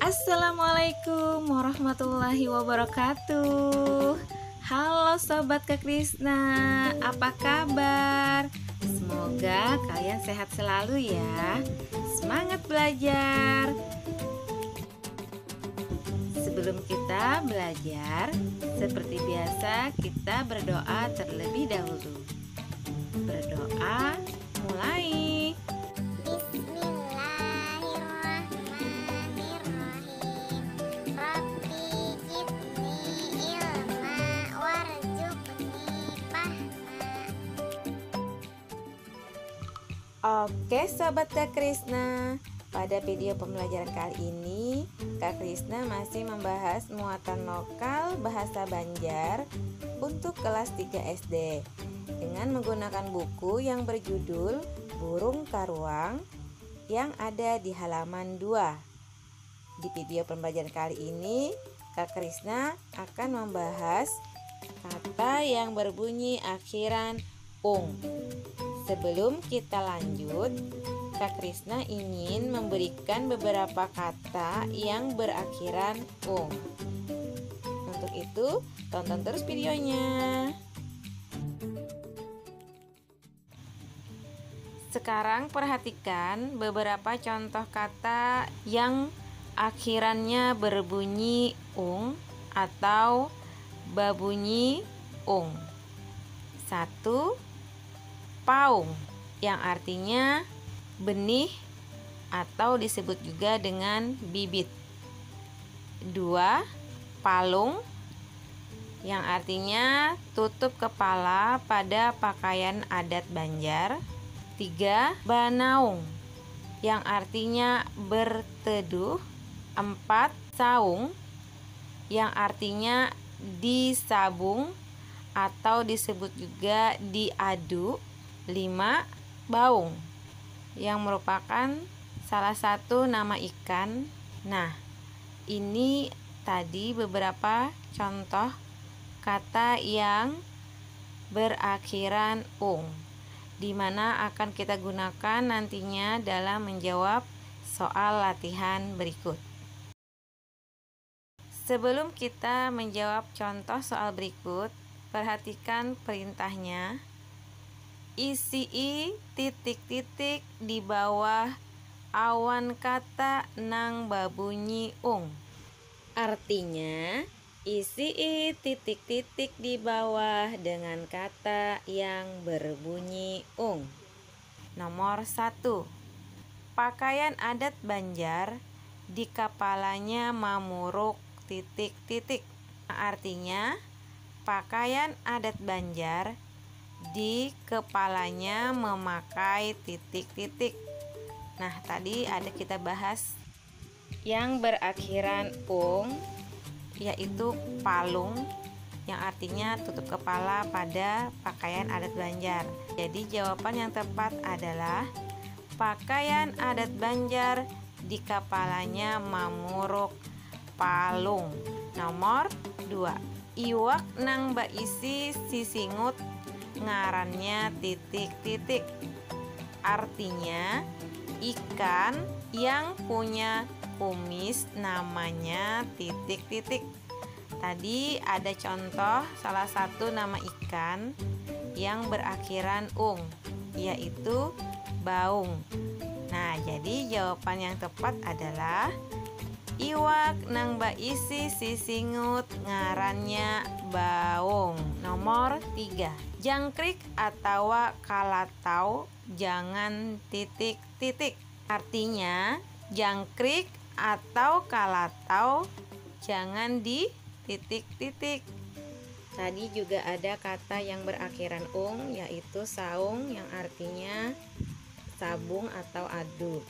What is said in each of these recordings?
Assalamualaikum warahmatullahi wabarakatuh. Halo Sobat Kak Krisna, apa kabar? Semoga kalian sehat selalu ya. Semangat belajar. Sebelum kita belajar, seperti biasa kita berdoa terlebih dahulu. Berdoa, mulai. Oke Sobat Kak Krisna, pada video pembelajaran kali ini Kak Krisna masih membahas muatan lokal bahasa Banjar untuk kelas 3 SD dengan menggunakan buku yang berjudul Burung Karuang yang ada di halaman 2. Di video pembelajaran kali ini Kak Krisna akan membahas kata yang berbunyi akhiran ung. Sebelum kita lanjut, Kak Krisna ingin memberikan beberapa kata yang berakhiran ung. Untuk itu, tonton terus videonya. Sekarang perhatikan beberapa contoh kata yang akhirannya berbunyi ung atau babunyi ung. 1. Paung, yang artinya benih atau disebut juga dengan bibit. 2. Palung, yang artinya tutup kepala pada pakaian adat Banjar. 3. Banaung, yang artinya berteduh. 4. Saung, yang artinya disabung atau disebut juga diadu. 5. Baung, yang merupakan salah satu nama ikan. Nah, ini tadi beberapa contoh kata yang berakhiran ung, di mana akan kita gunakan nantinya dalam menjawab soal latihan berikut. Sebelum kita menjawab contoh soal berikut, perhatikan perintahnya. Isi titik-titik di bawah awan kata nang babunyi ung. Artinya, isi titik-titik di bawah dengan kata yang berbunyi ung. Nomor 1. Pakaian adat Banjar di kepalanya mamuruk titik-titik. Artinya, pakaian adat Banjar di kepalanya memakai titik-titik. Nah, tadi ada kita bahas yang berakhiran ung, yaitu palung, yang artinya tutup kepala pada pakaian adat Banjar. Jadi jawaban yang tepat adalah pakaian adat Banjar di kepalanya mamuruk palung. Nomor 2. Iwak nang baisi sisingut ngarannya titik-titik. Artinya ikan yang punya kumis namanya titik-titik. Tadi ada contoh salah satu nama ikan yang berakhiran ung, yaitu baung. Nah, jadi jawaban yang tepat adalah iwak nang baisi sisingut ngarannya baung. Nomor 3. Jangkrik atau kalatau jangan titik-titik. Artinya jangkrik atau kalatau jangan di titik-titik. Tadi juga ada kata yang berakhiran ung, yaitu saung, yang artinya sabung atau adu.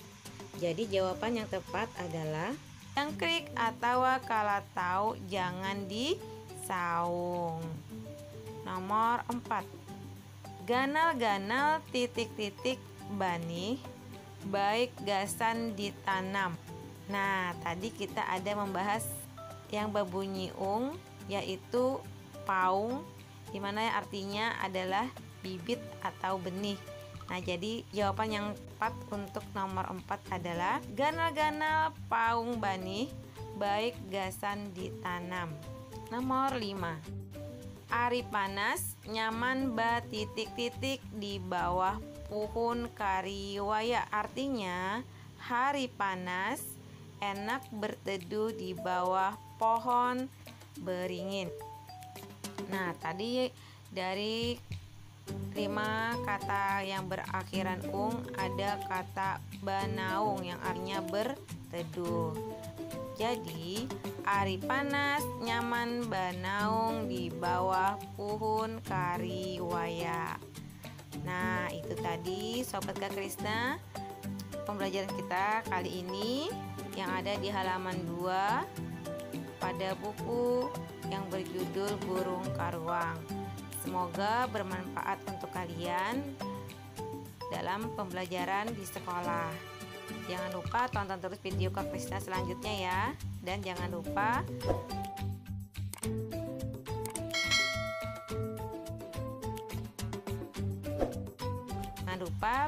Jadi jawaban yang tepat adalah jangkrik atau kalatau jangan di saung. Nomor 4. Ganal-ganal titik-titik banih baik gasan ditanam. Nah, tadi kita ada membahas yang berbunyi ung, yaitu paung, di mana artinya adalah bibit atau benih. Nah, jadi jawaban yang tepat untuk nomor 4 adalah ganal-ganal paung banih baik gasan ditanam. Nomor 5. Ari panas nyaman ba titik-titik di bawah pohon kariwaya. Artinya hari panas enak berteduh di bawah pohon beringin. Nah, tadi dari 5 kata yang berakhiran ung ada kata banaung yang artinya berteduh. Jadi ari panas nyaman banaung di bawah pohon kariwaya. Nah, itu tadi Sobat Kak Krisna pembelajaran kita kali ini yang ada di halaman 2 pada buku yang berjudul Burung Karuang. Semoga bermanfaat untuk kalian dalam pembelajaran di sekolah. Jangan lupa tonton terus video Kak Krisna selanjutnya ya. Dan jangan lupa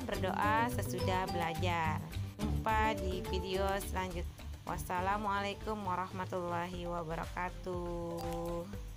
berdoa sesudah belajar. Jumpa di video selanjutnya. Wassalamualaikum warahmatullahi wabarakatuh.